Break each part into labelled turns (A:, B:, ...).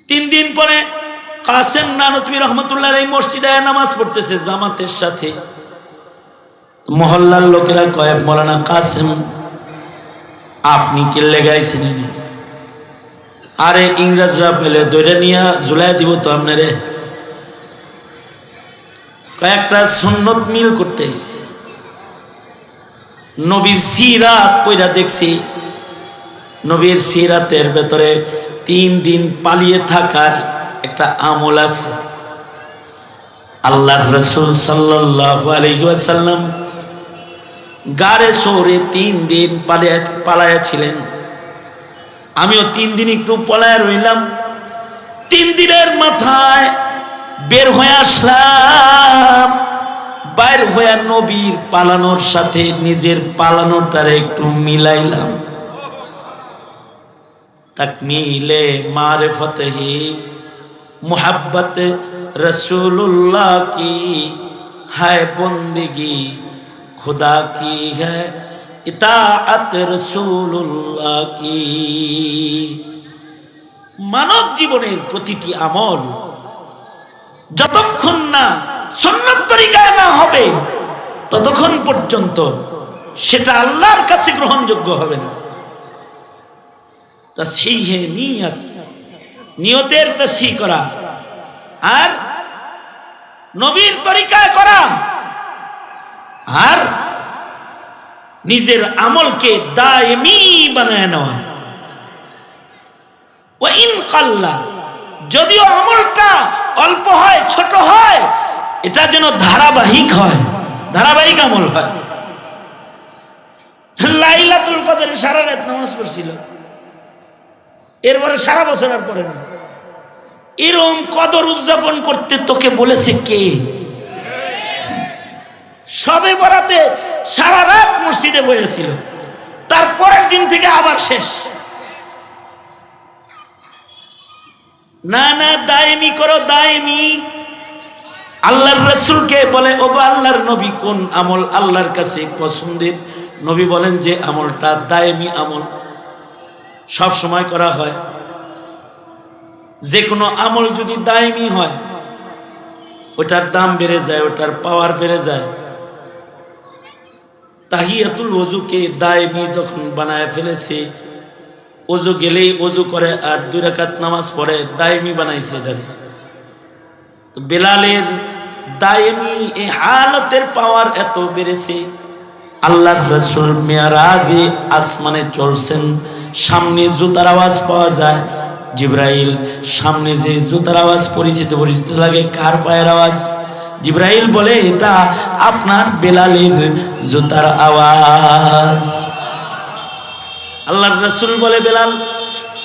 A: 3 দিন পরে কাসেম নানতুবি রহমতুল্লাহ আলাইহি মসজিদে নামাজ পড়তেছে জামাতের সাথে। মহল্লার লোকেরা কয়, মৌলানা কাসেম আপনি কে লেগাইছেন? আরে ইংরেজরা পেলে দৈরা নিয়ে ঝুলাই দিব তো আপনারে। কয়েকটা সুন্নত মিল করতে এসে নবীর সিরাত পয়রা দেখছি। নবীর সিরাতের ভেতরে 3 দিন পালিয়ে থাকার একটা আমল আছে। আল্লাহর রাসূল সাল্লাল্লাহু আলাইহি ওয়াসাল্লাম গারে সৌরে 3 দিন পালায়া ছিলেন। আমিও 3 দিন একটু পলায়া রইলাম। 3 দিনের মাথায় বের হয়ে আসলাম। বাইর হয়ে নবীর পালানোর সাথে নিজের পালানোটারে একটু মিলাইলাম। তাকমিলে মারিফত হি মোহাব্বত रसूलुल्लाह की है बंदगी, खुदा की है इताअत रसूलुल्लाह की। মানব জীবনের প্রতিটি আমল যতক্ষণ না সুন্নাত তরিকায় না হবে ততক্ষণ পর্যন্ত সেটা আল্লাহর কাছে গ্রহণযোগ্য হবে না। তাসহিহ নিয়ত, নিয়তের তাসহিহ করা আর নবীর তরিকায় করা আর নিজের আমলকে দায়মি বানায় নেওয়া। ওয়া ইন কাল্লা, যদিও আমলটা অল্প হয়, ছোট হয়, এটা যেন ধারাবাহিক হয়, ধারাবাহিক আমল হয়। লাইলাতুল কদরে সারা রাত নামাজ পড়ছিল, এরপরে সারা বছর আর পড়ে না। এরকম কদর উদযাপন করতে তোকে বলেছে কে? সবে বরাতে সারা রাত মসজিদে বসেছিল, তারপরের দিন থেকে আবার শেষ। না না, দায়েমি করো, দায়েমি। আল্লাহর রাসূলকে বলে, ও আল্লাহর নবী কোন আমল আল্লাহর কাছে পছন্দের? নবী বলেন যে আমলটা দায়েমি আমল, সব সময় করা হয়। যে কোনো আমল যদি দায়েমি হয় ওটার দাম বেড়ে যায়, ওটার পাওয়ার বেড়ে যায়। তাহিয়াতুল ওযুকে দায়েমি যখন বানায় ফেলেছে, ওযু গেলেই ওযু করে আর 2 রাকাত নামাজ পড়ে, দায়েমি বানাইছে এটারে। তো বেলালের দায়েমি এই হালতের পাওয়ার এত বেড়েছে। আল্লাহর রাসূল মিরাজে আসমানে চলছেন, সামনে জুতার আওয়াজ পাওয়া যায়। জিবরাইল সামনে যে জুতার আওয়াজ পরিচিত পরিচিত লাগে, কার পায়ের আওয়াজ? জিবরাইল বলে, এটা আপনার বেলালের জুতার আওয়াজ। আল্লাহর রাসূল বলে, বেলাল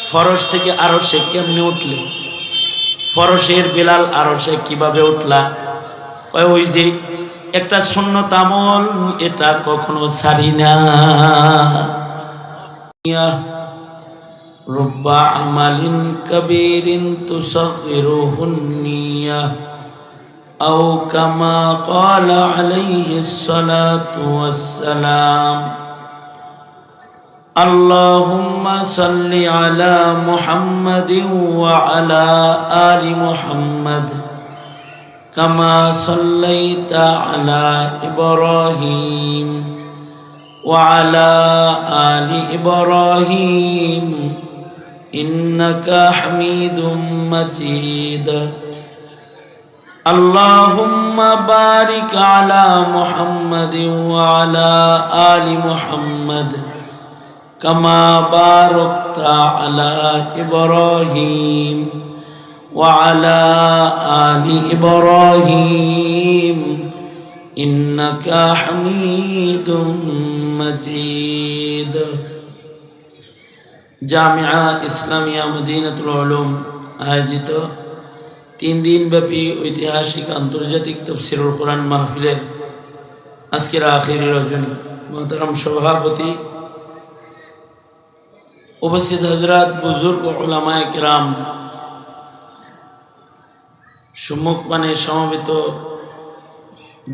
A: ফরশ থেকে আরশে কেমনে উঠলে? ফরশের বেলাল আরশে কিভাবে উঠলা? কয় ওই যে একটা সুন্নত আমল, এটা কখনো ছাড়ি না। রুব্বা আমালিন কবীরিন তুসগিরুহুন নিয়াহ আও কামা ক্বালা আলাইহিস সালাতু ওয়াস সালাম। আল্লাহুম্মা সাল্লি আলা মুহাম্মাদিন ওয়া আলা আলি মুহাম্মাদ কামা সাল্লাইতা আলা ইব্রাহিম ওয়া আলা আলি ইব্রাহিম ইন্নাকা হামিদুম মাজিদ। আল্লাহুম্মা বারিক আলা মুহাম্মাদিন ওয়া আলা আলি মুহাম্মাদ কামা বারাকতা আলা ইব্রাহিম ওয়া আলা আলি ইব্রাহিম ইন্নাকা হামিদুম মাজিদ। জামিয়া ইসলামিয়া মদিনাতুল উলুম আয়োজিত 3 দিনব্যাপী ঐতিহাসিক আন্তর্জাতিক তাফসীরুল কোরআন মাহফিলের আজকের আখিরি রজনী, মুহতারাম সভাপতি, উপস্থিত হযরত, বুজুর্গ, উলামায়ে কিরাম, সম্মুখপানে সমবেত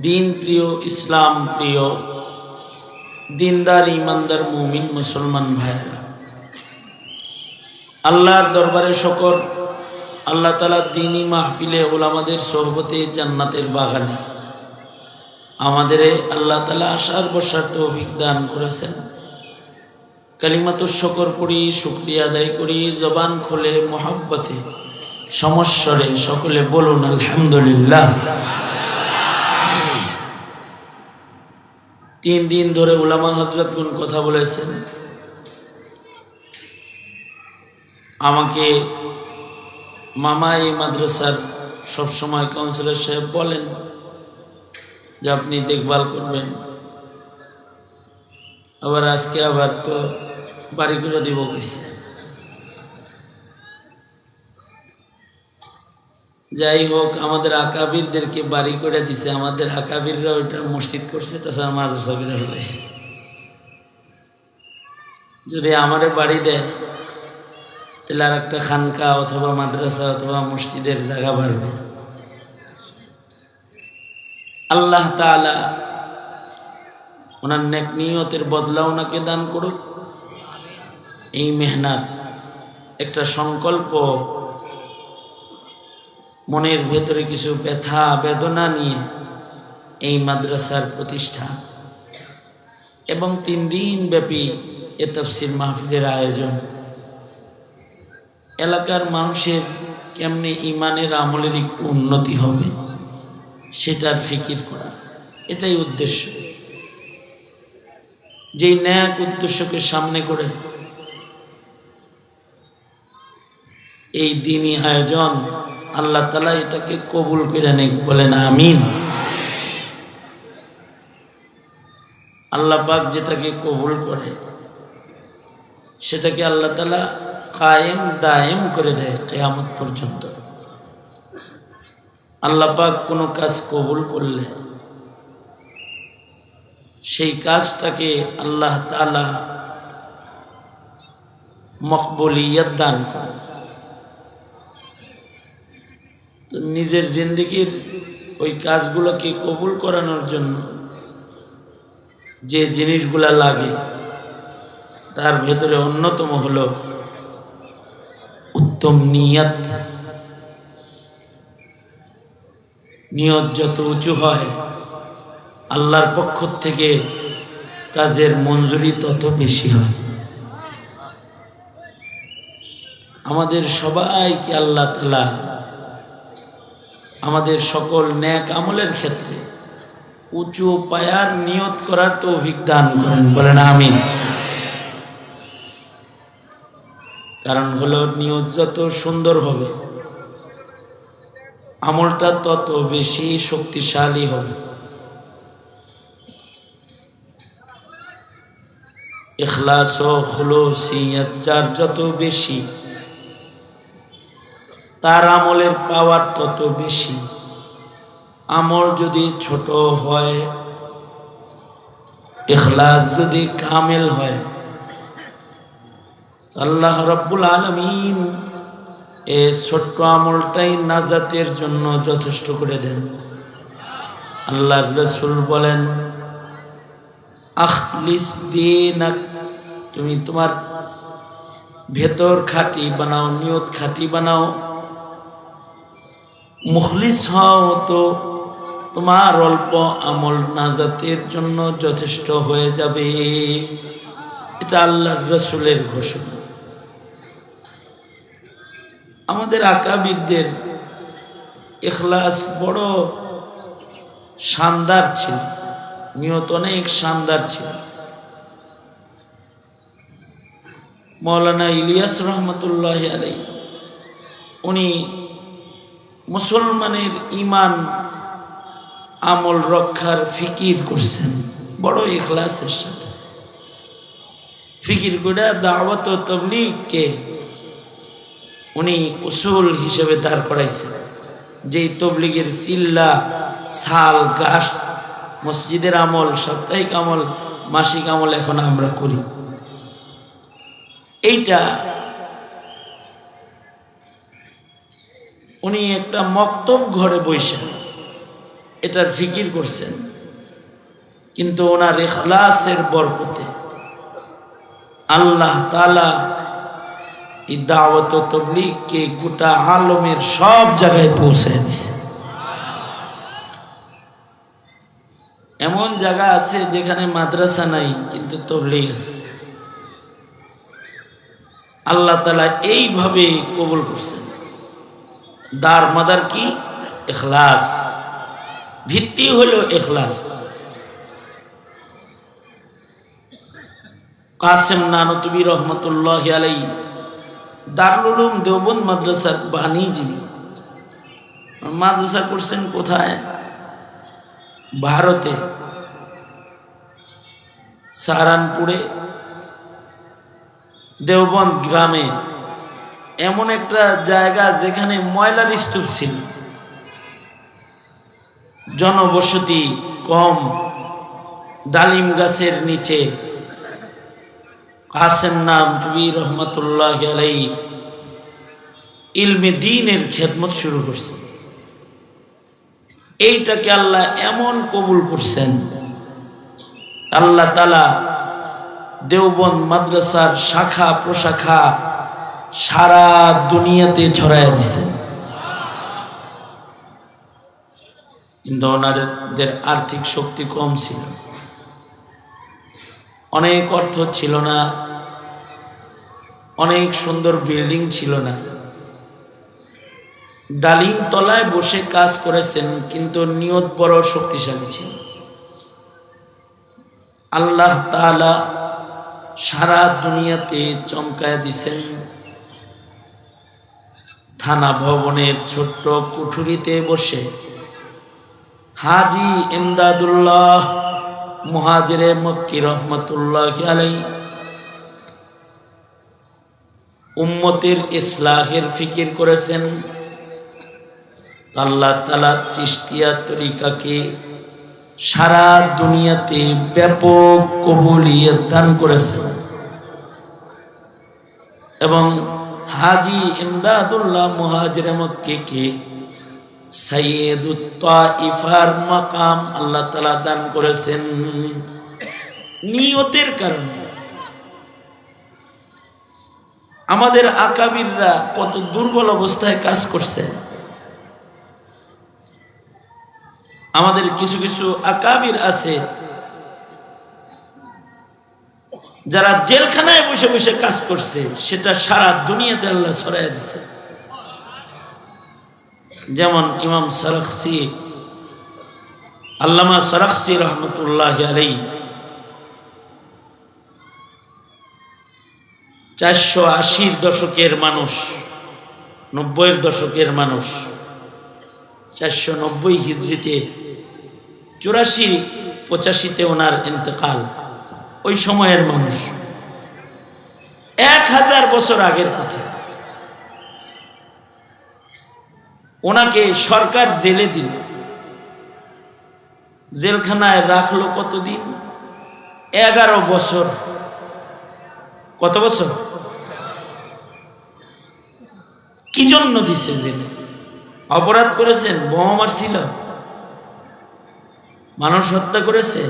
A: দিন প্রিয়, ইসলাম প্রিয়, দিনদার, ইমানদার মুমিন মুসলমান ভাইরা, আল্লাহর দরবারে শুকর, আল্লাহ তাআলা দ্বীনি মাহফিলে উলামাদের সোহবতে জান্নাতের বাগানে আমাদের আল্লাহ তাআলা আসার বসার তৌফিক দান করেছেন। কালিমাতুশ শুকর পড়ি, শুকরিয়া আদায় করি, জবান খুলে মুহাব্বতে সমস্বরে সকলে বলুন আলহামদুলিল্লাহ। 3 দিন ধরে উলামা হযরতগণ কথা বলেছেন। আমাকে মামা এই মাদ্রাসার সবসময় কাউন্সিলর সাহেব বলেন যে আপনি দেখভাল করবেন, আবার আজকে আবার তো বাড়ি করে দিব কইছে। যাই হোক, আমাদের আকাবিরদেরকে বাড়ি করে দিছে, আমাদের আকাবিররা ওইটা মসজিদ করছে, তাছাড়া মাদ্রাসা করে ফেলাইছে। যদি আমারে বাড়ি দেয় তাহলে আর একটা খানকা অথবা মাদ্রাসা অথবা মসজিদের জায়গা বাড়বে। আল্লাহ তাআলা ওনার নেক নিয়তের বদলা ওনাকে দান করুক। এই মেহনত, একটা সংকল্প, মনের ভেতরে কিছু ব্যথা বেদনা নিয়ে এই মাদ্রাসার প্রতিষ্ঠা এবং 3 দিন ব্যাপী এ তাফসীর মাহফিলের আয়োজন, এলাকার মানুষের কেমনে ইমানের আমলের একটু উন্নতি হবে সেটার ফিকির করা, এটাই উদ্দেশ্য। যেই ন্যাক উদ্দেশ্যকে সামনে করে এই দ্বীনি আয়োজন, আল্লাহ তাআলা এটাকে কবুল করে নেক, বলেন আমিন। আল্লাহ পাক যেটাকে কবুল করে সেটাকে আল্লাহ তাআলা কায়েম দায়েম করে দেয় কিয়ামত পর্যন্ত। আল্লাহ পাক কোনো কাজ কবুল করলে সেই কাজটাকে আল্লাহ তাআলা মকবুলিয়ত দান করে। তো নিজের জিন্দেগির ওই কাজগুলোকে কবুল করানোর জন্য যে জিনিসগুলা লাগে তার ভেতরে অন্যতম হলো উত্তম নিয়ত। নিয়ত যত উঁচু হয় আল্লাহর পক্ষ থেকে কাজের মঞ্জুরি তত বেশি হয়। আমাদের সবাইকে আল্লাহ তাআলা আমাদের সকল নেক আমলের ক্ষেত্রে উঁচু পায়ার নিয়ত করার তৌফিক দান করেন, বলেন আমিন। কারণ হলো নিয়ত যত সুন্দর হবে আমলটা তত বেশি শক্তিশালী হবে। ইখলাস ও খুলুসিয়ত যার যত বেশি, তার আমলের পাওয়ার তত বেশি। আমল যদি ছোট হয়, ইখলাস যদি কামেল হয়, আল্লাহ রাব্বুল আলামিন এই ছোট্ট আমলটাই নাজাতের জন্য যথেষ্ট করে দেন। আল্লাহর রাসূল বলেন, আখলিস দীনাক, তুমি তোমার ভেতর খাঁটি বানাও, নিয়ত খাঁটি বানাও, মুখলিস হও, তো তোমার অল্প আমল নাজাতের জন্য যথেষ্ট হয়ে যাবে। এটা আল্লাহর রাসূলের ঘোষণা। আমাদের আকাবিরদের ইখলাস বড় শানদার ছিল, নিয়ত অনেক শানদার ছিল। মাওলানা ইলিয়াস রহমতুল্লাহ আলাইহি, উনি মুসলমানের ঈমান আমল রক্ষার ফিকির করছেন বড় ইখলাসের সাথে। ফিকির করে দাওয়াত ও তাবলীগকে উনি উসুল হিসেবে দাঁড় করাইছেন। যেই তবলীগের চিল্লা, সাল, গাছ, মসজিদের আমল, সাপ্তাহিক আমল, মাসিক আমল এখন আমরা করি, এইটা উনি একটা মক্তব ঘরে বসে এটার ফিকির করছেন। কিন্তু ওনার ইখলাসের বরকতে আল্লাহ তাআলা এই দাওয়াত ও তাবলীগকে গোটা আলমের সব জায়গায় পৌঁছায় দিছে। এমন জায়গা আছে যেখানে মাদ্রাসা নাই কিন্তু তাবলীগ আছে। আল্লাহ তাআলা এইভাবে কবুল করছেন। দার মাদার কি? ইখলাস। ভিত্তি হলো ইখলাস। কাসেম নানতুবি রহমতুল্লাহি আলাইহি দারুল উলুম দেওবন্দ মাদ্রাসার বানী যিনি। মাদ্রাসা করছেন কোথায়? ভারতে, সাহারানপুরে দেওবন্দ গ্রামে, এমন একটা জায়গা যেখানে ময়লার স্তূপ ছিল, জনবসতি কম, ডালিম গাছের নিচে কাসেম নানতুবি রহমতুল্লাহি আলাইহি ইলমে দ্বীনের খেদমত শুরু করছে। এইটাকে আল্লাহ এমন কবুল করছেন, আল্লাহ তাআলা দেওবন্দ মাদ্রাসার শাখা প্রশাখা সারা দুনিয়াতে ছড়াইয়া দিছেন। কিন্তু ওনাদের আর্থিক শক্তি কম ছিল, অনেক অর্থ ছিল না, অনেক সুন্দর বিল্ডিং ছিল না। ডালিম তলায় বসে কাজ করেছেন, কিন্তু নিয়ত বড় শক্তিশালী ছিল। আল্লাহ তাআলা সারা দুনিয়াতে চমকায় দিছেন। থানা ভবনের ছোট্ট কুঠুরিতে বসে হাজী ইমদাদুল্লাহ মুহাজিরে মক্কি রহমতুল্লাহি আলাইহি উম্মতের ইসলাহের ফিকির করেছেন। আল্লাহ তাআলা চিশতিয়া তরিকাকে সারা দুনিয়াতে ব্যাপক কবুলিয়ত দান করেছেন এবং হাজী ইমদাদুল্লাহ মুহাজিরে মক্কিকে সাইয়্যিদুত তাইফার মাকাম আল্লাহ তাআলা দান করেছেন নিয়তের কারণে। আমাদের আকাবিররা কত দুর্বল অবস্থায় কাজ করছে। আমাদের কিছু কিছু আকাবির আছে যারা জেলখানায় বসে বসে কাজ করছে, সেটা সারা দুনিয়াতে আল্লাহ ছড়াইয়া দিছে। যেমন ইমাম সরখসি, আল্লামা সরখসি রহমতুল্লাহি আলাইহি 480 দশকের মানুষ, 90-এর দশকের মানুষ, 490 হিজরিতে 84-85-তে ওনার ইন্তেকাল। ওই সময়ের মানুষ, 1000 বছর আগের কথা। ওনাকে সরকার জেলে দিল, জেলখানায় রাখলো কতদিন? 11 বছর। কত বছর? কি জন্য দিছে জেলে? অপরাধ করেছেন? বোমা মারছিল? মানুষ হত্যা করেছে?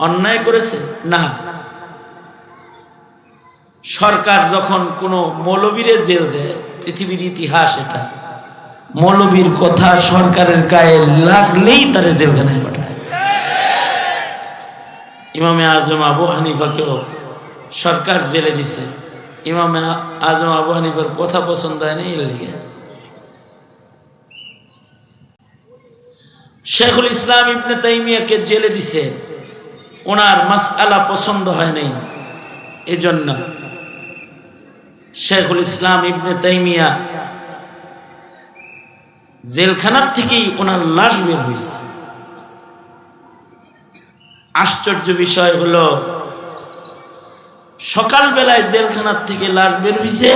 A: অন্যায় করেছে? না। সরকার যখন কোনো মৌলবীরে জেল দেয়, পৃথিবীর ইতিহাস এটা, মৌলবীর কথা সরকারের গায়ে লাগলেই তারে জেলখানায় পাঠায়। ইমামে আজম আবু হানিফাকেও সরকার জেলে দিছে। ইমামে আজম আবু হানিফার কথা পছন্দ হয় না, এর লিগে। শেখুল ইসলাম ইবনে তাইমিয়াকে জেলে দিছে, ওনার মাসআলা পছন্দ হয় নাই, এজন্য শেখুল ইসলাম ইবনে তাইমিয়া জেলখানার থেকেই ওনার লাশ বের হয়েছে। আশ্চর্য বিষয় হলো, সকালবেলায় জেলখানার থেকে লাশ বের হয়েছে,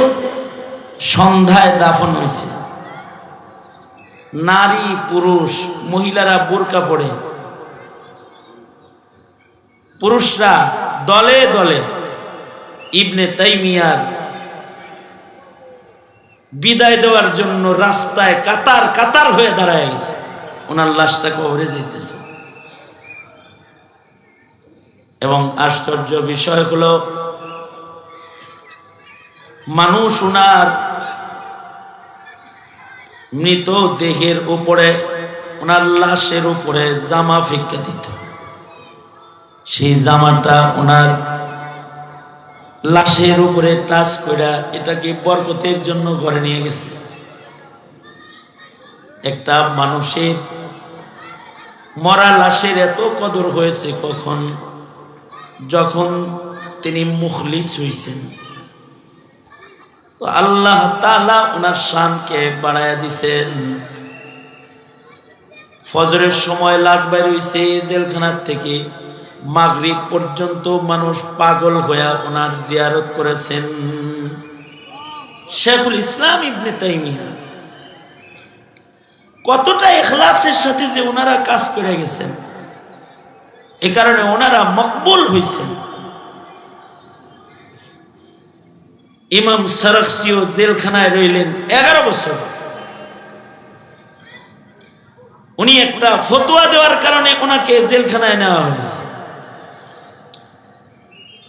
A: সন্ধ্যায় দাফন হয়েছে। নারী পুরুষ, মহিলারা বোরকা পরে, পুরুষরা দলে দলে ইবনে তাইমিয়ার বিদায় দেওয়ার জন্য রাস্তায় কাতার কাতার হয়ে দাঁড়ায় গেছে। ওনার লাশটা কবরে যেতেছে। এবং আশ্চর্য বিষয় হলো, মানুষ ওনার মৃত দেহের উপরে, ওনার লাশের উপরে জামা ফিক্কা দিত। সেই জামাটা ওনার লাশের উপরে টাচ কইরা এটাকে বরকতের জন্য ঘরে নিয়ে গেছে। একটা মানুষের মরা লাশের এত কদর হয়েছে কখন, যখন তিনি মুখলিস হইছেন। তো আল্লাহ তাআলা ওনার শানকে বাড়ায়া দিছেন। ফজরের সময় লাশ বাইর হইছে জেলখানার থেকে, মাগরিব পর্যন্ত মানুষ পাগল হইয়া ওনার জিয়ারত করেছেন। শেখুল ইসলাম ইবনে তাইমিয়া কতটা ইখলাসের সাথে যে ওনারা কাজ করে গেছেন, এ কারণে ওনারা মকবুল হইছেন। ইমাম সারাখসিও জেলখানায় রইলেন 11 বছর। উনি একটা ফতোয়া দেওয়ার কারণে ওনাকে জেলখানায় নেওয়া হয়েছে।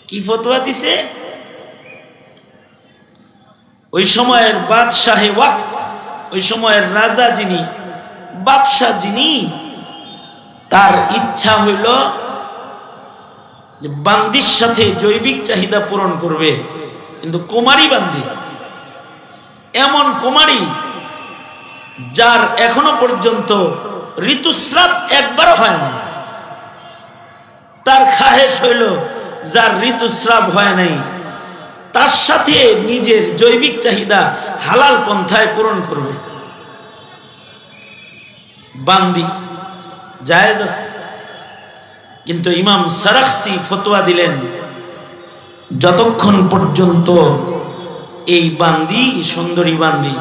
A: কি ফতোয়া দিছে? ওই সময়ের বাদশাহে ওয়াক্ত, ওই সময়ের রাজা যিনি, বাদশাহ যিনি, তার ইচ্ছা হইল যে বান্দির সাথে জৈবিক চাহিদা পূরণ করবে, কিন্তু কুমারী বান্দি, এমন কুমারী যার এখনো পর্যন্ত ঋতুস্রাব একবারও হয় না। তার খাহেশ হইল যার ঋতুস্রাব হয় নাই তার সাথে নিজের জৈবিক চাহিদা হালাল পন্থায় পূরণ করবে। বান্দি জায়েজ আছে, কিন্তু ইমাম সারাখসি ফতোয়া দিলেন যতক্ষণ পর্যন্ত এই বান্দি, সুন্দরী বান্দি,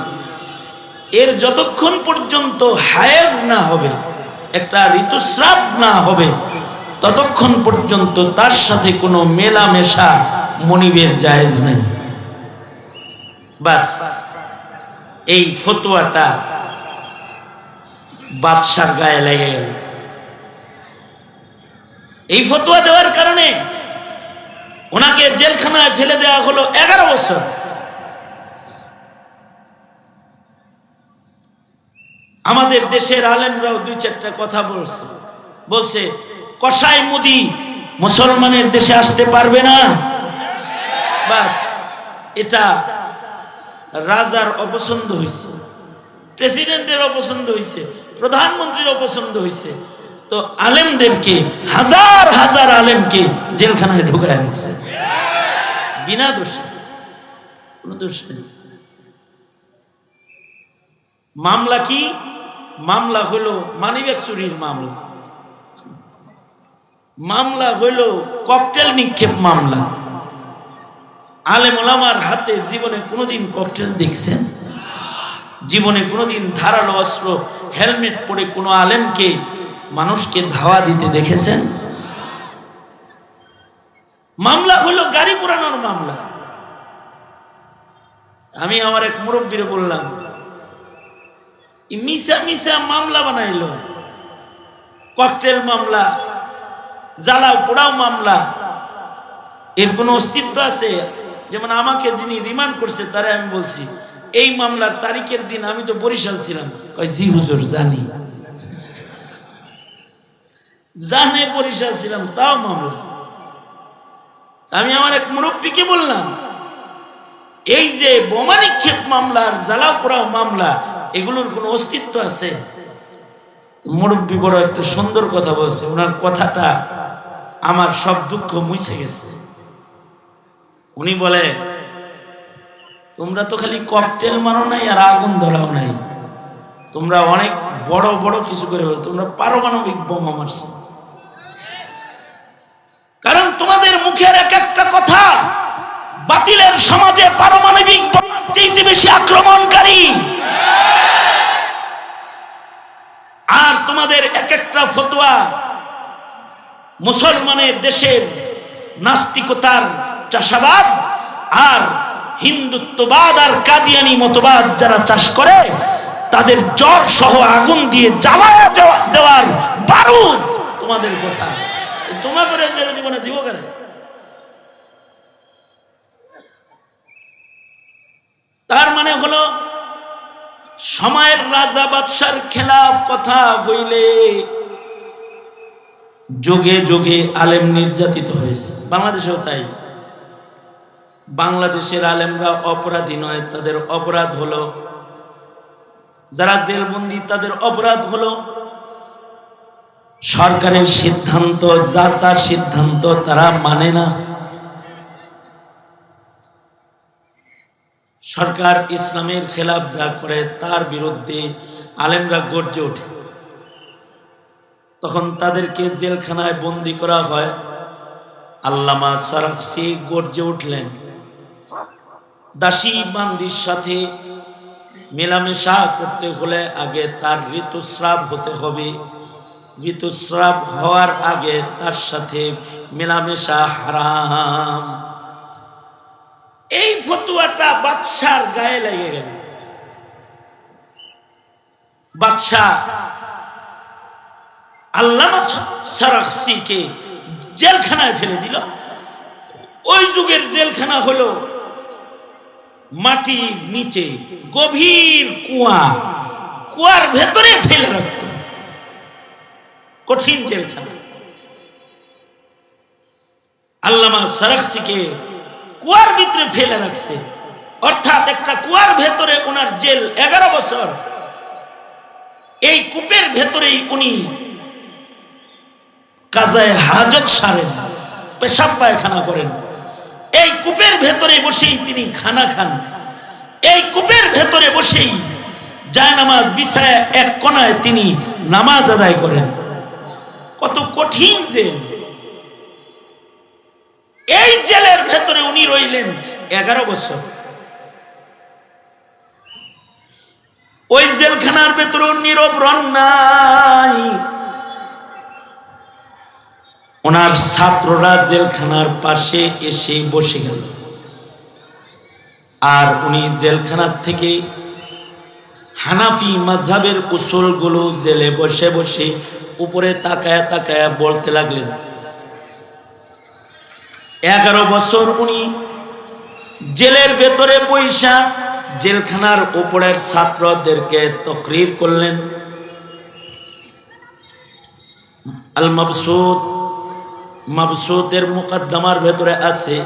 A: এর যতক্ষণ পর্যন্ত হায়েজ না হবে, একটা ঋতুস্রাব না হবে, ততক্ষণ পর্যন্ত তার সাথে কোনো মেলামেশা মনিবের জায়েজ নেই। বাস এই ফতোয়াটা বাদশার গায়ে লেগে গেল। এই ফতোয়া দেওয়ার কারণে ওনাকে জেলখানায় ফেলে দেওয়া হলো 11 বছর। আমাদের দেশের আলেমরাও 2-4টা কথা বলছে কসাই মুদি মুসলমানের দেশে আসতে পারবে না। বাস এটা রাজার অপছন্দ হয়েছে, প্রেসিডেন্টের অপছন্দ হয়েছে, প্রধানমন্ত্রীর অপছন্দ হয়েছে, তো আলেমদেরকে, হাজার হাজার আলেমকে জেলখানায় ঢুকায় রাখছে বিনা দোষে, কোনো দোষ নেই। মামলা কি? মামলা হইল মানিব্যাগ চুরির মামলা, মামলা হইল ককটেল নিক্ষেপ মামলা। আলেম ওলামার হাতে জীবনে কোনোদিন ককটেল দেখছেন? জীবনে কোনোদিন ধারালো অস্ত্র, হেলমেট পরে কোনো আলেমকে, মানুষকে ধাওয়া দিতে দেখেছেন? মামলা হলো গাড়ি পোড়ানোর মামলা। আমি আমার এক মুরব্বীরে বললাম, মিশা মিশা মামলা বানাইলো, ককটেল মামলা, জ্বালাও পোড়াও মামলা, এর কোনো অস্তিত্ব আছে? যেমন আমাকে যিনি রিমান্ড করছে তারা আমি বলছি এই মামলার তারিখের দিন আমি তো বরিশাল ছিলাম। কয় জি হুজুর জানি, জানে বরিশাল ছিলাম, তাও মামলা। আমি আমার এক মুরব্বীকে বললাম, এই যে বোমা নিক্ষেপ মামলা আর জ্বালাও পোড়াও মামলা, এগুলোর কোনো অস্তিত্ব আছে? মুরব্বী বড় একটা সুন্দর কথা বলছে, ওনার কথাটা আমার সব দুঃখ মুছে গেছে। উনি বলে, তোমরা তো খালি ককটেল মারো নাই আর আগুন ধরাও নাই, তোমরা অনেক বড় বড় কিছু করে, তোমরা পারমাণবিক বোমা মারছো। কারণ তোমাদের মুখের এক একটা কথা বাতিলের সমাজে পারমাণবিক বোমার চেয়ে বেশি আক্রমণকারী। আর তোমাদের এক একটা ফতোয়া মুসলমানের দেশের নাস্তিকতার চাষাবাদ আর হিন্দুত্ববাদ আর কাদিয়ানি মতবাদ যারা চাষ করে, তাদের জ্বর সহ আগুন দিয়ে জ্বালায়া দেওয়ার বারুদ তোমাদের কথা। তোমাদের জীবনে দিব কেন? তার মানে হলো সময়ের রাজা বাদশার খেলাফ কথা হইলে যুগে যুগে আলেম নির্যাতিত হয়েছে। বাংলাদেশেও তাই। বাংলাদেশের আলেমরা অপরাধী নয়, তাদের অপরাধ হলো, যারা জেলবন্দি তাদের অপরাধ হলো সরকারের সিদ্ধান্ত, যা তার সিদ্ধান্ত তারা মানে না। সরকার ইসলামের খেলাফ যা করে তার বিরুদ্ধে আলেমরা গর্জে ওঠে, তখন তাদেরকে জেলখানায় বন্দি করা হয়। আল্লামা সারাখসি গর্জে উঠলেন, দাসী বান্দির সাথে মেলামেশা করতে হলে আগে তার ঋতুস্রাব হতে হবে, ঋতুস্রাব হওয়ার আগে তার সাথে মেলামেশা হারাম। এই ফতোয়াটা বাদশার গায়ে লেগে গেল। বাদশাহ আল্লামা সারাখসিকে জেলখানায় ফেলে দিল। ওই যুগের জেলখানা হলো মাটির নিচে গভীর কুয়া, কুয়ার ভেতরে ফেলে রাখত, কঠিন জেলখানা। আল্লামা সারাখসিকে কুয়ার ভিতরে ফেলে রাখছে, অর্থাৎ একটা কুয়ার ভেতরে ওনার জেল 11 বছর। এই কূপের ভেতরেই উনি কাজায়ে হাজত সারেন, পেশাব পায়খানা করেন। এই কূপের ভেতরে বসেই তিনি খানা খান। এই কূপের ভেতরে বসেই জায়নামাজ বিছায় এক কোণায় তিনি নামাজ আদায় করেন। কত কঠিন জেল! এই জেলের ভেতরে উনি রইলেন 11 বছর। ওই জেলখানার ভেতরে নীরব রন নাই। ওনার ছাত্ররা জেলখানার পাশে এসে বসে গেল, আর উনি জেলখানার থেকে হানাফি মাযহাবের উসুলগুলো জেলে বসে বসে উপরে তাকায়া তাকায়া বলতে লাগলেন। 11 বছর উনি জেলের ভেতরে বৈশা জেলখানার উপরের ছাত্রদেরকে তাকরীর করলেন। আল মাবসুত, মাবসুতের মুকদ্দমার ভেতরে আছে,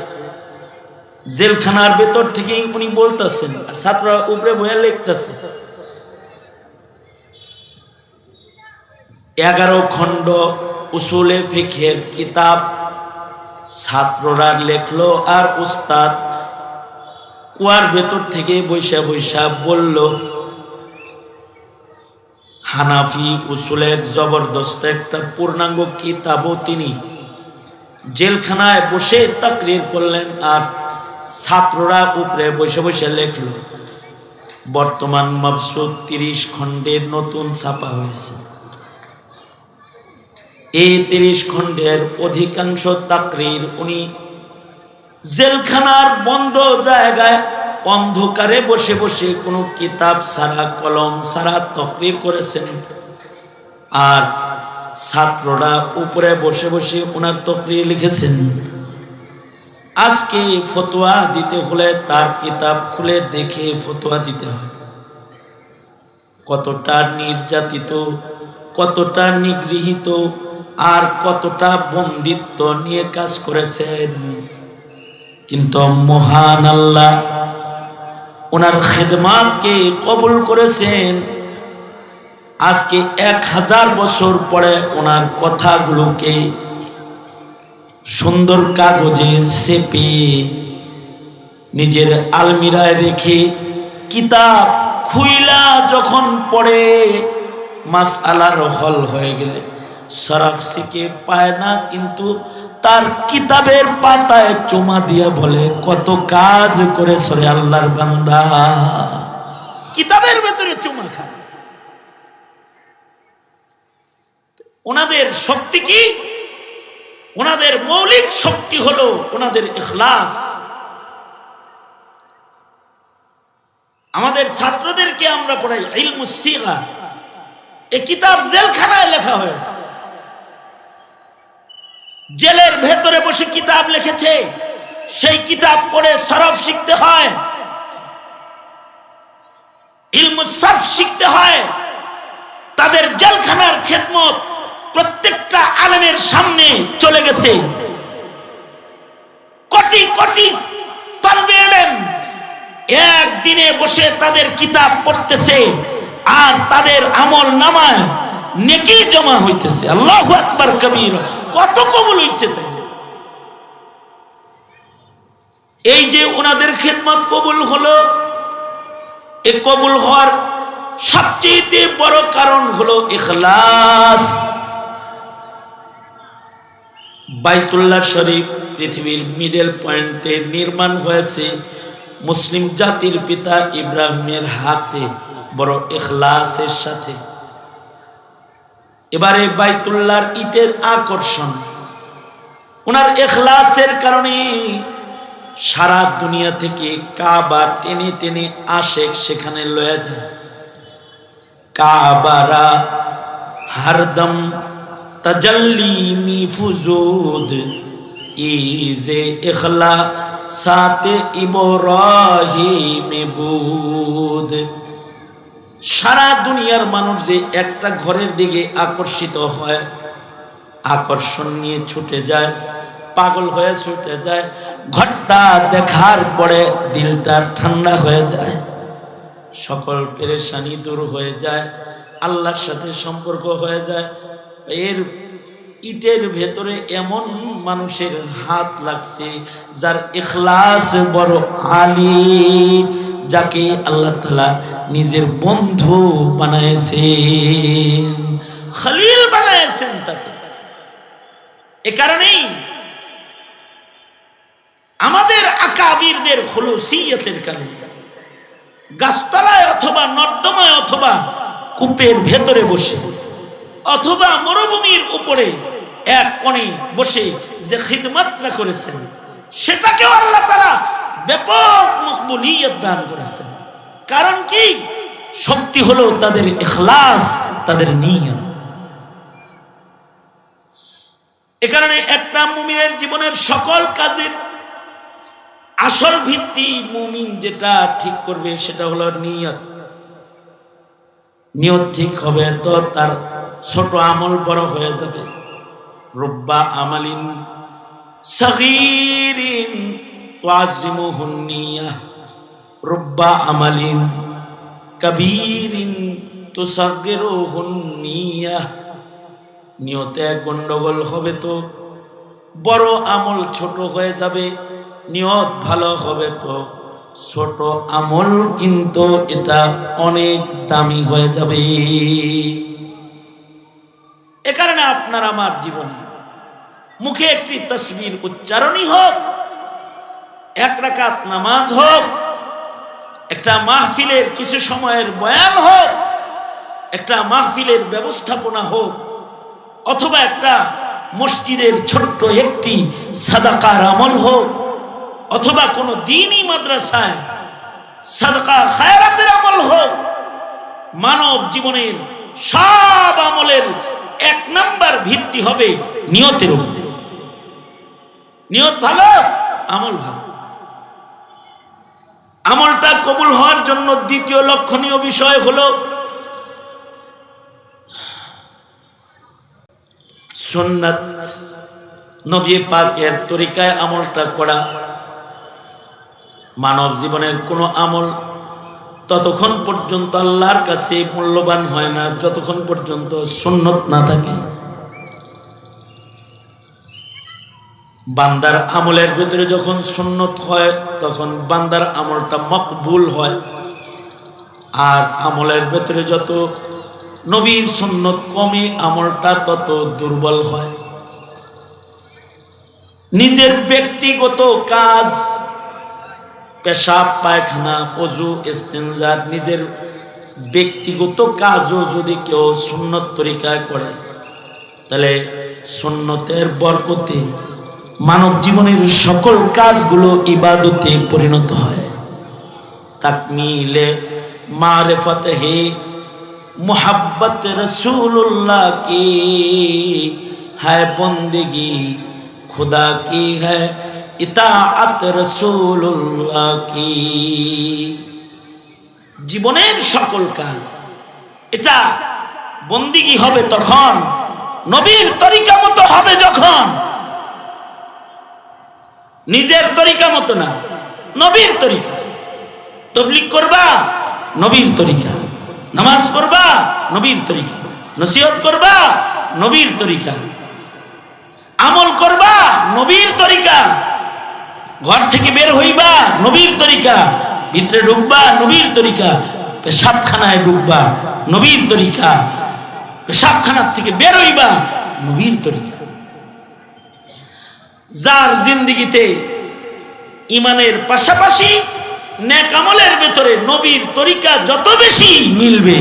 A: জেলখানার ভেতর থেকেই উনি বলতেছেন, ছাত্ররা উপরে বইয়া লিখতেছে। 11 খণ্ড উসুলে ফিকহের কিতাব ছাত্ররা লেখলো, আর উস্তাদ কুয়ার ভেতর থেকে বৈশা বৈশা বলল। হানাফি উসুলের জবরদস্ত একটা পূর্ণাঙ্গ কিতাবও তিনি জেলখানায় বসে তাকরীর করলেন, আর ছাত্ররা উপরে বসে বসে লেখল। বর্তমান মাবসুত 30 খণ্ডের নতুন ছাপা হয়েছে। এই 30 খণ্ডের অধিকাংশ তাকরীর উনি জেলখানার বন্ধ জায়গায় অন্ধকারে বসে বসে কোনো কিতাব ছাড়া, কলম ছাড়া তাকরীর করেছেন, আর ছাত্ররা উপরে বসে বসে ওনার তাকরীর লিখেছেন। আজকে ফতোয়া দিতে হলে তার কিতাব খুলে দেখে ফতোয়া দিতে হয়। কতটা নির্যাতিত, কতটা নিগৃহীত, আর কতটা বন্দিত্ব নিয়ে কাজ করেছেন, কিন্তু মহান আল্লাহ ওনার খিদমাতকে কবুল করেছেন। আজকে 1000 বছর পরে ওনার কথাগুলোকে সুন্দর কাগজে চেপে নিজের আলমিরায় রেখে কিতাব খুইলা যখন পড়ে মাসআলার হল হয়ে গেলে সারাখসিকে পায় না, কিন্তু তার কিতাবের পাতায় চুমা দিয়ে বলে, কত কাজ করেছ রে আল্লাহর বান্দা। কিতাবের ভেতরে চুমা খায়। ওনাদের শক্তি কি? ওনাদের মৌলিক শক্তি হলো ওনাদের ইখলাস। আমাদের ছাত্রদেরকে আমরা পড়াই ইলমুস সিগা, এই কিতাব জেলখানায় লেখা হয়েছে। জেলের ভেতরে বসে কিতাব লিখেছে, সেই কিতাব পড়ে সরফ শিখতে হয়। ইলমুস সারফ শিখতে হয়, তাদের জেলখানার খেদমত প্রত্যেকটা আলেমের সামনে চলে গেছে। কোটি কোটি তালবে ইলম একদিনে বসে তাদের কিতাব পড়তেছে, আর তাদের আমল নামায় নেকি জমা হইতেছে। আল্লাহু আকবার কবীর। কত কবুল হইছে তাই। এই যে ওনাদের খেদমত কবুল হলো, এই কবুল হওয়ার সবচেয়ে বড় কারণ হলো ইখলাস। বাইতুল্লাহ শরীফ পৃথিবীর মিডল পয়েন্টে নির্মাণ হয়েছে মুসলিম জাতির পিতা ইব্রাহিমের হাতে, বড় ইখলাসের সাথে। এবারে বাইতুল্লাহর ইটের আকর্ষণ ওনার ইখলাসের কারণে সারা দুনিয়া থেকে কাবা টেনে টেনে আসে, সেখানে লয়ে যায়। কাবারা হরদম তাজাল্লি মি ফুজুদ ইজে ইখলা সাতে ইব্রাহিম বুদ। সারা দুনিয়ার মানুষ যে একটা ঘরের দিকে আকর্ষিত হয়, আকর্ষণ নিয়ে ছুটে যায়, পাগল হয়ে ছুটে যায়। ঘরটা দেখার পরে দিলটা ঠান্ডা হয়ে যায়, সকল পেরেশানি দূর হয়ে যায়, আল্লাহর সাথে সম্পর্ক হয়ে যায়। এর ইটের ভেতরে এমন মানুষের হাত লাগছে যার ইখলাস বড় আলী, যাকে আল্লাহ তাআলা নিজের বন্ধু বানায়েছেন, খলিল বানায়েছেন তাকে। এ কারণেই আমাদের আকাবিরদের খুলুসিয়তের কারণে গাছতলায় অথবা নর্দমায় অথবা কূপের ভেতরে বসে অথবা মরুভূমির উপরে এক কোণে বসে যে খিদমতটা করেছেন, সেটাকেও আল্লাহ তাআলা ব্যাপক মকবুলিয়ত দান করেছেন। কারণ কি? শক্তি হলো তাদের ইখলাস, তাদের নিয়ত। এ কারণে একটা মুমিনের জীবনের সকল কাজের আসল ভিত্তি, মুমিন যেটা ঠিক করবে সেটা হলো নিয়ত। নিয়ত ঠিক হবে তো তার ছোট আমল বড় হয়ে যাবে। রুব্বা আমালিন সগীরিন তুআযিমুহুন নিয়াহ, রুব্বা আমালিন কবীরিন তুসাগগিরুহুন নিয়াহ। নিয়তে গন্ডগোল হবে তো বড় আমল ছোট হয়ে যাবে, নিয়ত ভালো হবে তো ছোট আমল কিন্তু এটা অনেক দামি হয়ে যাবে। এ কারণে আপনার আমার জীবনে মুখে একটি তাসবির উচ্চারণই হোক, এক রাকাত নামাজ হোক, একটা মাহফিলের কিছু সময়ের বয়ান হোক, একটা মাহফিলের ব্যবস্থাপনা হোক, অথবা একটা মসজিদের ছোট্ট একটি সাদাকার আমল হোক, অথবা কোনো দ্বীনি মাদ্রাসায় সাদকা খায়রাতের আমল হোক, মানব জীবনের সব আমলের এক নাম্বার ভিত্তি হবে নিয়তের উপর। নিয়ত ভালো, আমল ভালো। আমলটা কবুল হওয়ার জন্য দ্বিতীয় লক্ষণীয় বিষয় হলো সুন্নাত, নবী পাকের তরিকায় আমলটা করা। মানব জীবনের কোনো আমল ততক্ষণ পর্যন্ত আল্লাহর কাছে মূল্যবান হয় না যতক্ষণ পর্যন্ত সুন্নত না থাকে। বান্দার আমলের ভিতরে যখন সুন্নত হয় তখন বান্দার আমলটা মকবুল হয়। আর আমলের ভিতরে যত নবীর সুন্নত কমে আমলটা তত দুর্বল হয়। নিজের ব্যক্তিগত কাজ, পেশাব পায়খানা, ওযু, ইস্তেনজা, নিজের ব্যক্তিগত কাজও যদি কেউ সুন্নত তরিকায় করে তাহলে সুন্নতের বরকতে মানব জীবনের সকল কাজগুলো ইবাদতে পরিণত হয়। তাকমিলে মারিফতে হে मोहब्बत रसूलुल्लाह की है बंदगी, खुदा की है इताअत रसूलुल्लाह की। জীবনের সকল কাজ। এটা বন্দিগি হবে তখন, নবীর তরিকা মতো হবে যখন, নিজের তরিকা মতো না, নবীর তরিকা। তাবলীগ করবা, নবীর তরিকা। নামাজ পড়বা, নবীর তরিকা। নসিহত করবা, নবীর তরিকা। আমল করবা, নবীর তরিকা। ঘর থেকে বের হইবা, নবীর তরিকা। ভিতরে ঢুকবা, নবীর তরিকা। পেশাবখানায় ঢুকবা, নবীর তরিকা। পেশাবখানার থেকে বের হইবা, নবীর তরিকা। যার জিন্দেগিতে ইমানের পাশাপাশি নেক আমলের ভেতরে নবীর তরিকা যত বেশি মিলবে,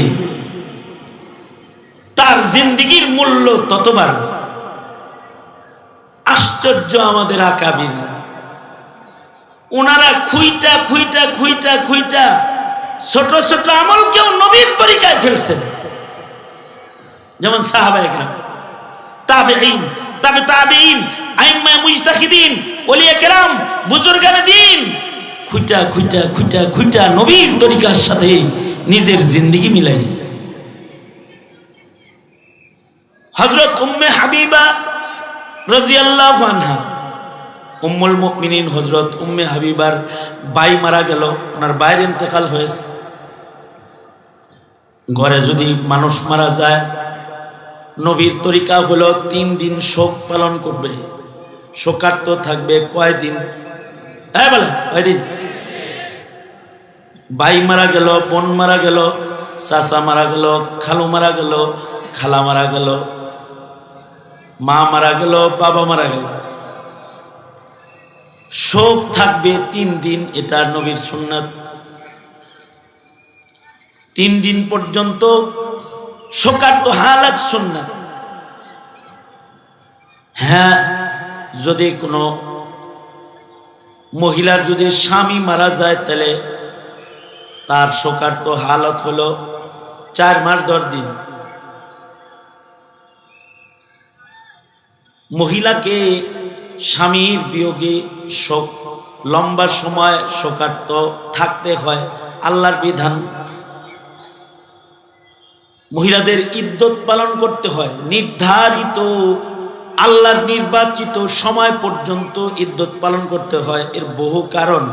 A: তার জিন্দেগির মূল্য তত বাড়বে। আশ্চর্য আমাদের আকাবিররা, ওনারা খুইটা খুইটা খুইটা খুইটা ছোট ছোট আমলকেও নবীর তরিকায় ফেলছেন। যেমন সাহাবায়ে কেরাম, তাবেঈন, তাবে তাবেঈন, আইম্মা মুজতাহিদিন, ওলিয়া কেরাম, বুজুর্গানে দ্বীন, খুইটা খুইটা খুইটা খুইটা নবীর তরিকার সাথে নিজের জিন্দেগি মিলাইছে। হযরত উম্মে হাবিবা রাদিয়াল্লাহু আনহা, উম্মুল মুমিনিন হযরত উম্মে হাবিবার ভাই মারা গেল, ওনার ভাইয়ের ইন্তেকাল হয়েছে। ঘরে যদি মানুষ মারা যায়, নবীর তরিকা হলো 3 দিন শোক পালন করবে। শোকার্ত থাকবে কয়দিন? হ্যাঁ বলেন, কয়দিন? ভাই মারা গেল, বোন মারা গেল, চাচা মারা গেল, খালু মারা গেল, খালা মারা গেল, মা মারা গেল, বাবা মারা গেল, শোক থাকবে 3 দিন। এটা নবীর সুন্নাত। 3 দিন পর্যন্ত শোকার্ত হালাত সুন্নাত। হ্যাঁ, যদি কোনো মহিলার যদি স্বামী মারা যায়, তাহলে তার শোকার্ত হালত হলো 4 মাস 10 দিন। মহিলাকে স্বামীর বিয়োগে শোক লম্বা সময় শোকার্ত থাকতে হয়, আল্লাহর বিধান। মহিলাদের ইদ্যত পালন করতে হয়, নির্ধারিত আল্লাহর নির্বাচিত সময় পর্যন্ত ইদ্যত পালন করতে হয়। এর বহু কারণ,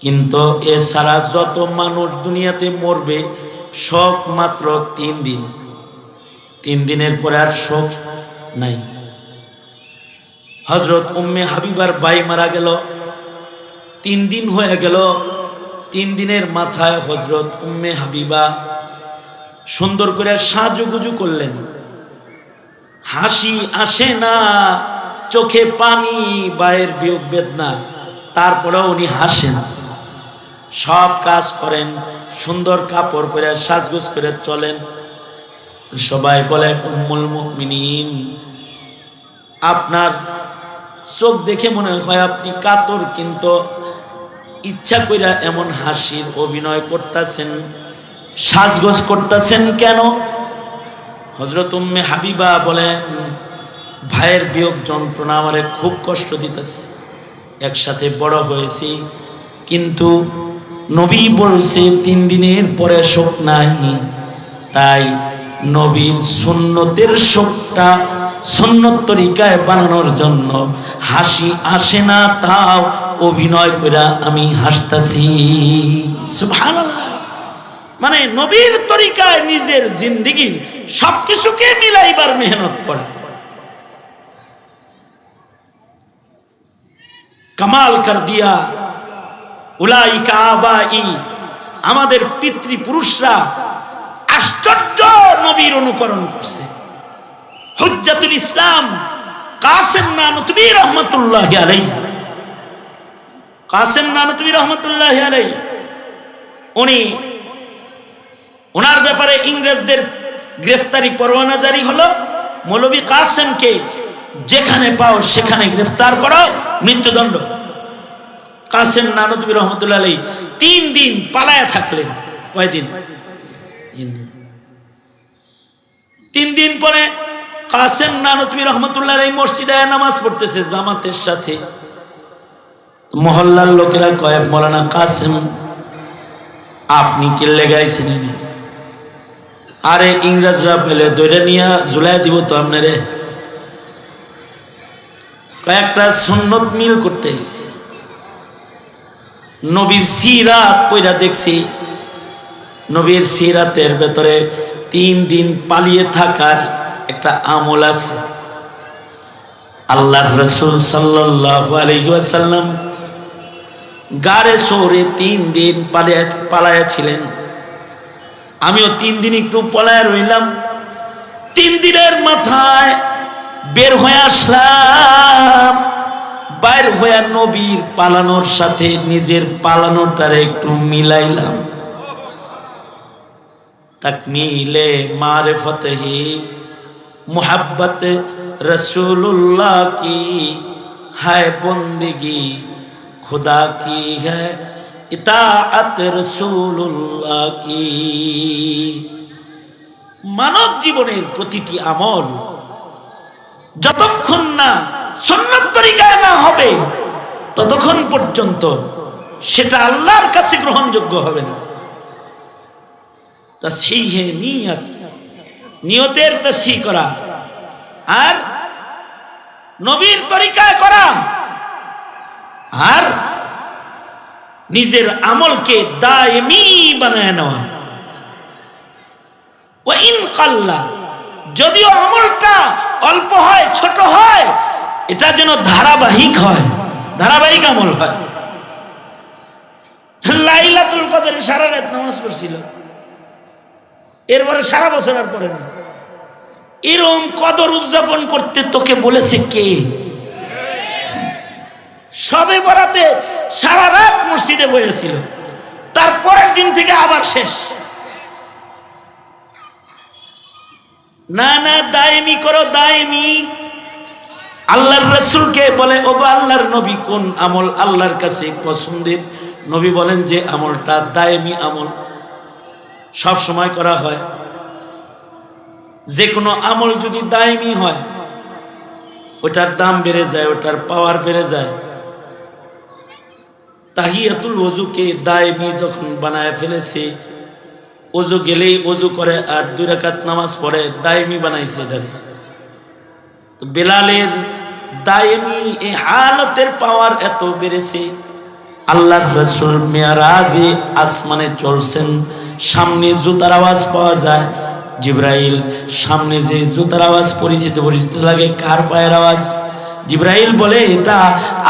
A: কিন্তু এছাড়া যত মানুষ দুনিয়াতে মরবে, শোক মাত্র 3 দিন। 3 দিনের পরে আর শোক নাই। হযরত উম্মে হাবিবার ভাই মারা গেল, 3 দিন হয়ে গেল। 3 দিনের মাথায় হযরত উম্মে হাবিবা সুন্দর করে সাজুগুজু করলেন। হাসি আসে না, চোখে পানি, ভাইয়ের বিয়োগ বেদনা, তারপরেও উনি হাসেন। সব কাজ করেন, সুন্দর কাপড় পরে সাজগুজ করে চলেন। সবাই বলে, উম্মুল মুমিনিন, আপনার চোখ দেখে মনে হয় আপনি কাতর, কিন্তু ইচ্ছা কইরা এমন হাসির অভিনয় করতেছেন, সাজগোজ করতেছেন কেন? হযরত উম্মে হাবিবা বলেন, ভাইয়ের বিয়োগ যন্ত্রণা আমারে খুব কষ্ট দিতেছে। একসাথে বড় হয়েছি, কিন্তু নবী বলছে 3 দিনের পরে শোক নাই। তাই নবীর সুন্নতের শোকটা সুন্নত তরিকায় বানানোর জন্য হাসি আসে না, তাও অভিনয় করে আমি হাসতাছি। সুবহানাল্লাহ। মানে নবীর তরিকায় নিজের জিন্দেগির সবকিছুকে মিলাইবার মেহনত করা। কামাল কর দিয়া উলাইকা আবাই, আমাদের পিতৃপুরুষরা আশ্চর্য নবীর অনুকরণ করছে। হুজ্জাতুল ইসলাম কাসেম নানুতুবি রহমাতুল্লাহি আলাইহি, কাসেম নানুতুবি রহমাতুল্লাহি আলাইহি, উনি ওনার ব্যাপারে ইংরেজদের গ্রেফতারি পরোয়ানা জারি হলো। মৌলভী কাসেমকে যেখানে পাও সেখানে গ্রেফতার করো, মৃত্যুদণ্ড। কাসেম নানুতুবি রহমাতুল্লাহি আলাইহি 3 দিন পালায়া থাকলেন। কয়দিন? 3 দিন। 3 দিন পরে কাসেম নানুতুবি রহমাতুল্লাহি আলাইহি মসজিদে নামাজ পড়তেছে জামাতের সাথে। মহল্লার লোকেরা কয়, মাওলানা কাসেম আপনি কিল্লে গাইছেন? আরে ইংরেজরা পেলে দৈরা নিয়ে ঝুলাই দিব তো আপনারে। কয়েকটা সুন্নত মিল করতে নবীর সিরাত পয়রা দেখছি। নবীর সিরাতের ভেতরে 3 দিন পালিয়ে থাকার একটা আমল আছে। আল্লাহর রাসূল সাল্লাল্লাহু আলাইহি ওয়াসাল্লাম গারে সৌরে 3 দিন পালায়া ছিলেন। আমিও 3 দিন একটু পলায় রইলাম। 3 দিনের মাথায় বের হয়ে আসলাম। বাইর হয়ে নবীর পালানোর সাথে নিজের পালানোটারে একটু মিলাইলাম। তাকমিলে মারিফতে হি মুহাব্বত रसूलुल्लाह की है बंदगी खुदा की है इताअत रसूलुल्लाह की। মানব জীবনের প্রতিটি আমল যতক্ষণ না সুন্নাত তরিকায় না হবে ততক্ষণ পর্যন্ত সেটা আল্লাহর কাছে গ্রহণযোগ্য হবে না। তাসহিহে নিয়ত, নিয়তের তাসহিহ করা আর নবীর তরিকায় করা আর নিজের আমলকে দায়মি বানায় নেওয়া। ওয়া ইন কাল্লা, যদিও আমলটা অল্প হয়, ছোট হয়, এটা যেন ধারাবাহিক হয়, ধারাবাহিক আমল হয়। লাইলাতুল কদরে সারা রাত নামাজ পড়ছিল, এরপরে সারা বছর আর পড়ে না। এরকম কদর উদযাপন করতে তোকে বলেছে কে? সবে বরাতে সারা রাত মসজিদে বসেছিল, তারপরের দিন থেকে আবার শেষ। না না, দায়েমি করো, দায়েমি। আল্লাহর রাসূলকে বলে, ও আল্লাহর নবী, কোন আমল আল্লাহর কাছে পছন্দের? নবী বলেন যে আমলটা দায়েমি আমল, সব সময় করা হয়। যে কোনো আমল যদি দায়েমি হয় ওটার দাম বেড়ে যায়, ওটার পাওয়ার বেড়ে যায়। তাহিয়াতুল ওযুকে দায়েমি যখন বানায় ফেলেছে, ওযু গেলেই ওযু করে আর 2 রাকাত নামাজ পড়ে, দায়েমি বানাইছে এটারে। তো বেলালের দায়েমি এই হালতের পাওয়ার এত বেড়েছে। আল্লাহর রাসূল মেরাজে আসমানে চলছেন, সামনে জুতার আওয়াজ পাওয়া যায়। জিবরাইল সামনে যে জুতার আওয়াজ পরিচিত পরিচিত লাগে, কার পায়ের আওয়াজ? জিবরাইল বলে, এটা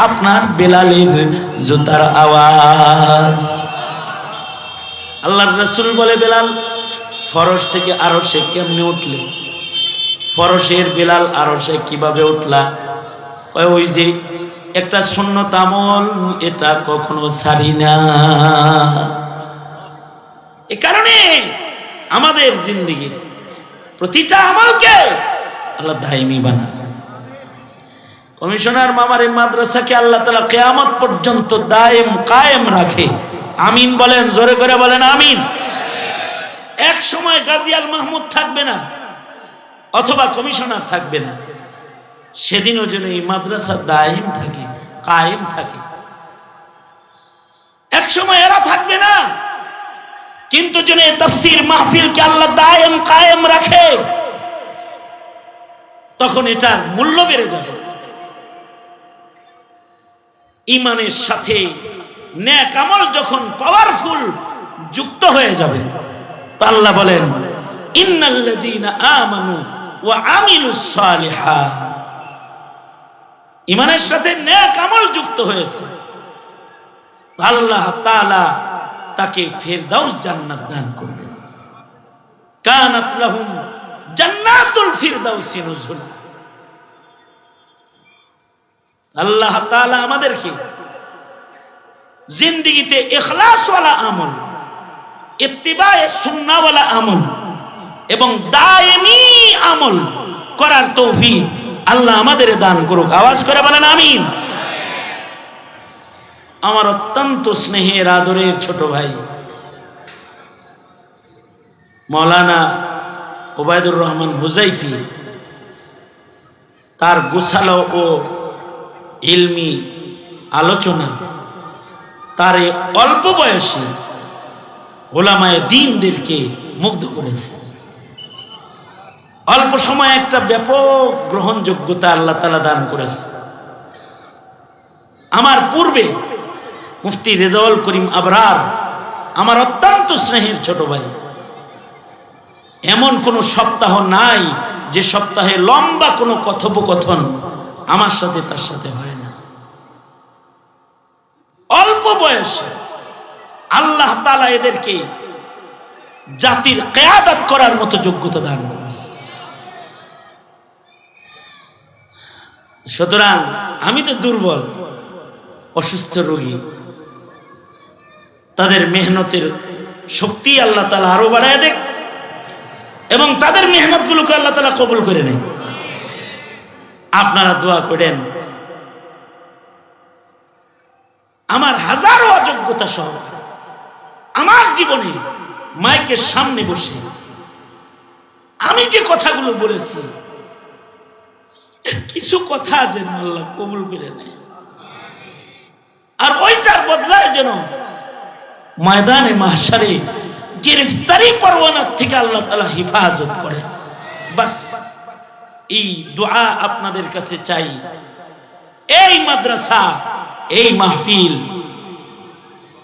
A: আপনার বেলালের জুতার আওয়াজ। আল্লাহর রাসূল বলে, বেলাল ফরশ থেকে আরশে কেমনে উঠলে? ফরশের বেলাল আরশে কিভাবে উঠলা? কয়, ওই যে একটা সুন্নত আমল, এটা কখনো ছাড়ি না। এ কারণে আমাদের জিন্দেগির প্রতিটা আমলকে আল্লাহ দায়মি বানান। কমিশনার মামার এই মাদ্রাসাকে আল্লাহ তাআলা কিয়ামত পর্যন্ত দায়েম কায়েম রাখে। আমিন বলেন, জোরে করে বলেন আমিন। এক সময় গাজী আল মাহমুদ থাকবে না, অথবা কমিশনার থাকবে না, সেদিনও যেন এই মাদ্রাসা দায়েম থাকে, কায়েম থাকে। এক সময় এরা থাকবে না, কিন্তু যেন তাফসীর মাহফিলকে আল্লাহ দায়েম কায়েম রাখে, তখন এটার মূল্য বেড়ে যাবে। ঈমানের সাথে নেক আমল যখন পাওয়ারফুল যুক্ত হয়ে যাবে, তো আল্লাহ বলেন, ইন্নাল্লাযীনা আমানু ওয়া আমিলুস সালিহাত। ঈমানের সাথে নেক আমল যুক্ত হয়েছে, আল্লাহ তাআলা তাকে ফেরদাউস জান্নাত দান করবেন। কানাত লাহুম জান্নাতুল ফিরদাউসি নুজুলা। আল্লাহ তাআলা আমাদেরকে জিন্দেগিতে ইখলাস ওয়ালা আমল, ইত্তিবায়ে সুন্নাহ ওয়ালা আমল এবং দায়েমি আমল করার তৌফিক আল্লাহ আমাদের দান করুক। আওয়াজ করে বলেন আমিন। আমার অত্যন্ত স্নেহের আদরের ছোট ভাই মাওলানা ওবায়দুর রহমান হুজাইফি, তার গোছালো ও ইলমি আলোচনা, তার অল্প বয়সে ওলামায়ে দ্বীনদেরকে মুগ্ধ করেছে। অল্প সময়ে একটা ব্যাপক গ্রহণযোগ্যতা আল্লাহ তাআলা দান করেছে। আমার পূর্বে মুফতি রেজাউল করিম আবরার, আমার অত্যন্ত স্নেহের ছোট ভাই, এমন কোনো সপ্তাহ নাই যে সপ্তাহে লম্বা কোনো কথোপকথন আমার সাথে তার সাথে হয় না। অল্প বয়সে আল্লাহ তাআলা এদেরকে জাতির কিয়াদত করার মতো যোগ্যতা দান করেছে। সুতরাং আমি তো দুর্বল, অসুস্থ রোগী, তাদের মেহনতের শক্তি আল্লাহ তাআলা আরো বাড়ায় দেখ, এবং তাদের মেহনতগুলোকে আল্লাহ তাআলা কবুল করে নেয়। আপনারা দোয়া করেন আমার হাজারো অযোগ্যতা সহ আমার জীবনে মাইকের সামনে বসে আমি যে কথাগুলো বলেছি, কিছু কথা যেন আল্লাহ কবুল করে নেয়, আর ওইটার বদলায় যেন ময়দানে মাহশারে গ্রেফতারি পরোয়ানার থেকে আল্লাহ তাআলা হেফাজত করে। বাস এই দোয়া আপনাদের কাছে চাই। এই মাদ্রাসা, এই মাহফিল,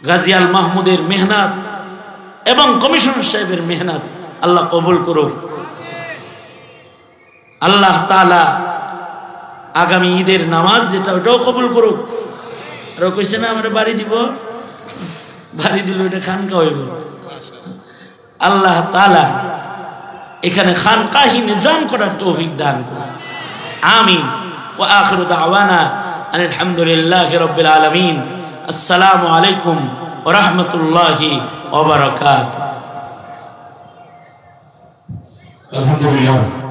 A: গাজী আল মাহমুদের মেহনত এবং কমিশনার সাহেবের মেহনত আল্লাহ কবুল করুক। আল্লাহ তাআলা আগামী ঈদের নামাজ যেটা ওটাও কবুল করুক। আর কইছে না আমার বাড়ি দিব, বাড়ি দিল এটা খানকা হইব। আল্লাহ তাআলা এখানে খানকাহি নিজাম করার তৌফিক দান করুন। আমিন। ওয়া আখিরু দাওয়ানা আলহামদুলিল্লাহি রাব্বিল আলামিন। আসসালামু আলাইকুম ওয়া রাহমাতুল্লাহি ওয়া বারাকাতুহু।
B: আলহামদুলিল্লাহ।